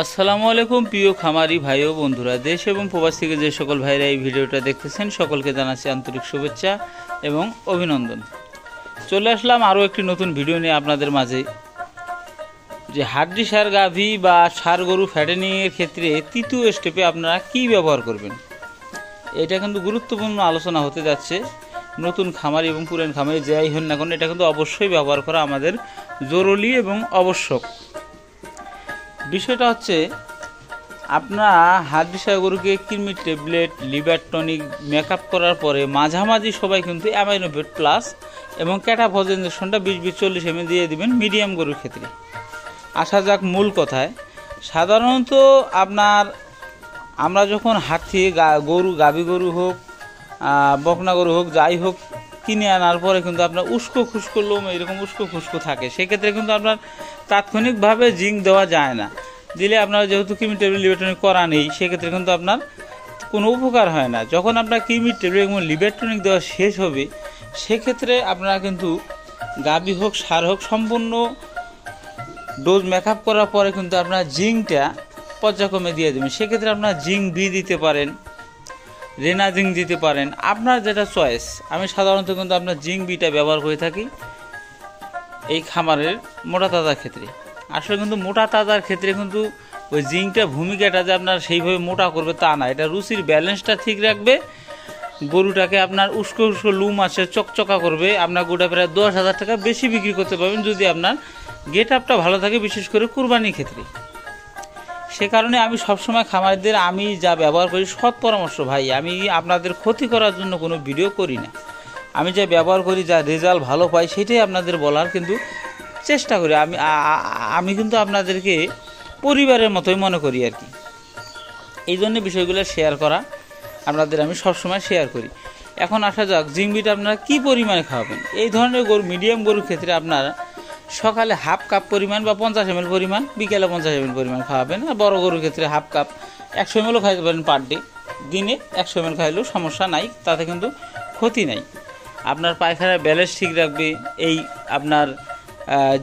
আসসালামু আলাইকুম প্রিয় খামারি ভাই ও বন্ধুরা, দেশ এবং প্রবাস থেকে যে সকল ভাইরা এই ভিডিওটা দেখতেছেন সকলকে জানাচ্ছি আন্তরিক শুভেচ্ছা এবং অভিনন্দন। চলে আসলাম আরও একটি নতুন ভিডিও নিয়ে আপনাদের মাঝে। যে হাড্ডি সার গাভী বা সার গরু ফ্যাটেনিংয়ের ক্ষেত্রে তৃতীয় স্টেপে আপনারা কি ব্যবহার করবেন, এটা কিন্তু গুরুত্বপূর্ণ আলোচনা হতে যাচ্ছে। নতুন খামারি এবং পুরান খামারি যাই হন না কেন, এটা কিন্তু অবশ্যই ব্যবহার করা আমাদের জরুরি এবং আবশ্যক। বিষয়টা হচ্ছে, আপনারা হাড্ডি সার গরুকে কৃমি ট্যাবলেট, লিভার টনিক, মেকআপ করার পরে মাঝামাঝি সবাই কিন্তু অ্যামাইনোভেট প্লাস এবং ক্যাটাফজ ইঞ্জেকশনটা 20-40 ml দিয়ে দিবেন মিডিয়াম গরুর ক্ষেত্রে। আসা যাক মূল কথায়। সাধারণত আমরা যখন হাট থেকে গরু, গাভী গরু হোক, বকনা গরু হোক, যাই হোক, কিনে আনার পরে কিন্তু আপনার উস্কো খুস্কো লোম এরকম উস্কো খুস্কো থাকে। সেক্ষেত্রে কিন্তু আপনার তাৎক্ষণিকভাবে জিঙ্ক দেওয়া যায় না। দিলে আপনার যেহেতু কৃমি ট্যাবলেট, লিভার টনিক করা নেই, সেক্ষেত্রে কিন্তু আপনার কোনো উপকার হয় না। যখন আপনার কৃমি ট্যাবলেট এবং লিভার টনিক দেওয়া শেষ হবে, সেক্ষেত্রে আপনারা কিন্তু গাভী হোক, সার হোক, সম্পূর্ণ ডোজ মেকআপ করার পরে কিন্তু আপনার জিঙ্কটা পর্যায়ক্রমে দিয়ে দেবেন। সেক্ষেত্রে আপনার জিঙ্ক বি দিতে পারেন, রেনা জিঙ্ক দিতে পারেন, আপনার যেটা চয়েস। আমি সাধারণত কিন্তু আপনার জিঙ্ক বিটা ব্যবহার করে থাকি এই খামারের মোটা তাজার ক্ষেত্রে। আসলে কিন্তু মোটা তাজার ক্ষেত্রে কিন্তু ওই জিঙ্কটা ভূমিকাটা যে আপনার সেইভাবে মোটা করবে তা না, এটা রুচির ব্যালেন্সটা ঠিক রাখবে। গরুটাকে আপনার উস্কো উস্কো লুম আসে, চকচকা করবে। আপনার গরুটা প্রায় 10,000 টাকা বেশি বিক্রি করতে পারবেন যদি আপনার গেট আপটা ভালো থাকে, বিশেষ করে কুরবানির ক্ষেত্রে। সে কারণে আমি সবসময় খামারিদের আমি যা ব্যবহার করি সৎ পরামর্শ ভাই। আমি আপনাদের ক্ষতি করার জন্য কোনো ভিডিও করি না। আমি যা ব্যবহার করি, যা রেজাল্ট ভালো পাই, সেটাই আপনাদের বলার কিন্তু চেষ্টা করি। আমি কিন্তু আপনাদেরকে পরিবারের মতোই মনে করি আর কি। এই জন্য বিষয়গুলো শেয়ার করা আপনাদের আমি সবসময় শেয়ার করি। এখন আসা যাক, জিঙ্কবিটা আপনারা কী পরিমাণে খাওয়াবেন। এই ধরনের গরু, মিডিয়াম গরুর ক্ষেত্রে আপনারা সকালে হাফ কাপ পরিমাণ বা 50 ml পরিমাণ, বিকেলে 50 ml পরিমাণ খাওয়াবেন। আর বড় গরুর ক্ষেত্রে হাফ কাপ 100 mlও খাইতে পারেন পার ডে। দিনে 100 ml খাইলেও সমস্যা নাই, তাতে কিন্তু ক্ষতি নাই। আপনার পায়খানার ব্যালেন্স ঠিক রাখবে এই আপনার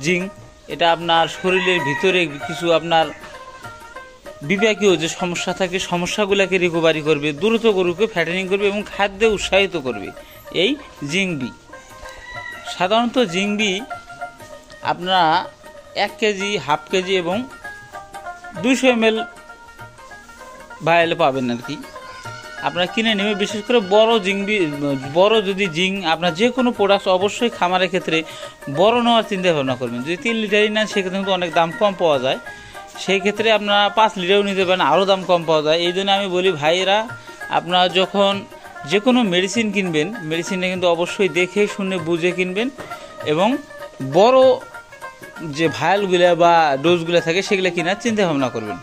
জিঙ্ক। এটা আপনার শরীরের ভিতরে কিছু আপনার বিপাকীয় যে সমস্যা থাকে, সমস্যাগুলোকে রিকভারি করবে, দ্রুত গরুকে ফ্যাটেনিং করবে এবং খাদ্যে উৎসাহিত করবে এই জিঙ্ক বি। সাধারণত জিঙ্ক বি আপনারা 1 কেজি, হাফ কেজি এবং 200 ml ভাইলে পাবেন আর কি। আপনারা কিনে নেবে। বিশেষ করে বড় যদি জিঙ্ক আপনার যে কোনো প্রোডাক্ট, অবশ্যই খামারের ক্ষেত্রে বড় নেওয়ার চিন্তা ভাবনা করবেন। যদি 3 লিটারই নেন, সেক্ষেত্রে কিন্তু অনেক দাম কম পাওয়া যায়। সেই ক্ষেত্রে আপনারা 5 লিটারও নিতে পারেন, আরও দাম কম পাওয়া যায়। এই জন্য আমি বলি ভাইয়েরা, আপনারা যখন যে কোনো মেডিসিন কিনবেন, মেডিসিনটা কিন্তু অবশ্যই দেখে শুনে বুঝে কিনবেন এবং বড় যে ভায়ালগুলো বা ডোজগুলো থাকে সেগুলো কেনার চিন্তা ভাবনা করবেন।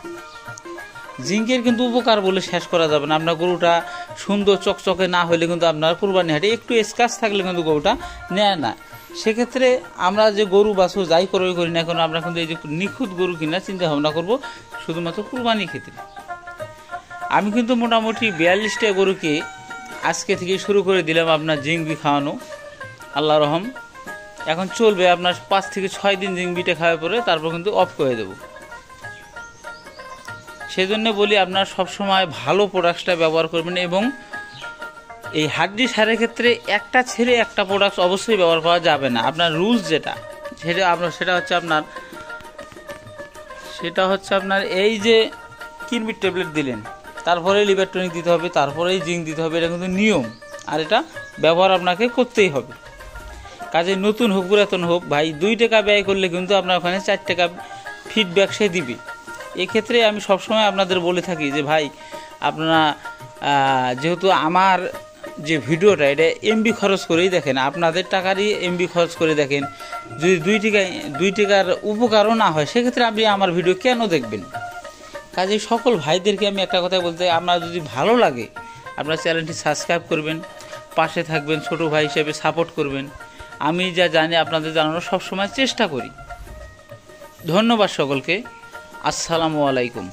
জিঙ্কের কিন্তু উপকার বলে শেষ করা যাবে না। আপনার গরুটা সুন্দর চকচকে না হলে কিন্তু আপনার কুরবানি হাটে একটু স্ক্র্যাচ থাকলে কিন্তু গরুটা নেয় না। সেক্ষেত্রে আমরা যে গরু বাছুর যাই ক্রয় করি না কেন, আমরা কিন্তু এই যে নিখুঁত গরু কেনার চিন্তা ভাবনা করবো শুধুমাত্র কুরবানির ক্ষেত্রে। আমি কিন্তু মোটামুটি 42টা গরুকে আজকে থেকে শুরু করে দিলাম আপনার জিঙ্ক বি খাওয়ানো, আল্লাহ রহম। এখন চলবে আপনার 5 থেকে 6 দিন জিঙ্ক বিটা খাওয়ার পরে, তারপর কিন্তু অফ করে দেব। সেই জন্য বলি, আপনার সবসময় ভালো প্রোডাক্টটা ব্যবহার করবেন এবং এই হাড্ডি সারের ক্ষেত্রে একটা ছেড়ে একটা প্রোডাক্ট অবশ্যই ব্যবহার করা যাবে না। আপনার রুলস সেটা হচ্ছে আপনার এই যে কৃমির ট্যাবলেট দিলেন, তারপরে লিভার টনিক দিতে হবে, তারপরেই জিঙ্ক দিতে হবে। এটা কিন্তু নিয়ম, আর এটা ব্যবহার আপনাকে করতেই হবে। কাজে নতুন হোক পুরাতন হোক ভাই, 2 টাকা ব্যয় করলে কিন্তু আপনার ওখানে 4 টাকা ফিডব্যাক সে দিবে। এক্ষেত্রে আমি সবসময় আপনাদের বলে থাকি যে ভাই, আপনারা যেহেতু আমার যে ভিডিওটা এটা এমবি খরচ করেই দেখেন, আপনাদের টাকারই এমবি খরচ করে দেখেন, যদি 2 টাকার উপকারও না হয়, সেক্ষেত্রে আপনি আমার ভিডিও কেন দেখবেন? কাজে সকল ভাইদেরকে আমি একটা কথা বলতে, আপনার যদি ভালো লাগে আপনার চ্যানেলটি সাবস্ক্রাইব করবেন, পাশে থাকবেন, ছোট ভাই হিসেবে সাপোর্ট করবেন। আমি যা জানি আপনাদের জানানোর সবসময় চেষ্টা করি। ধন্যবাদ সকলকে। আসসালামু আলাইকুম।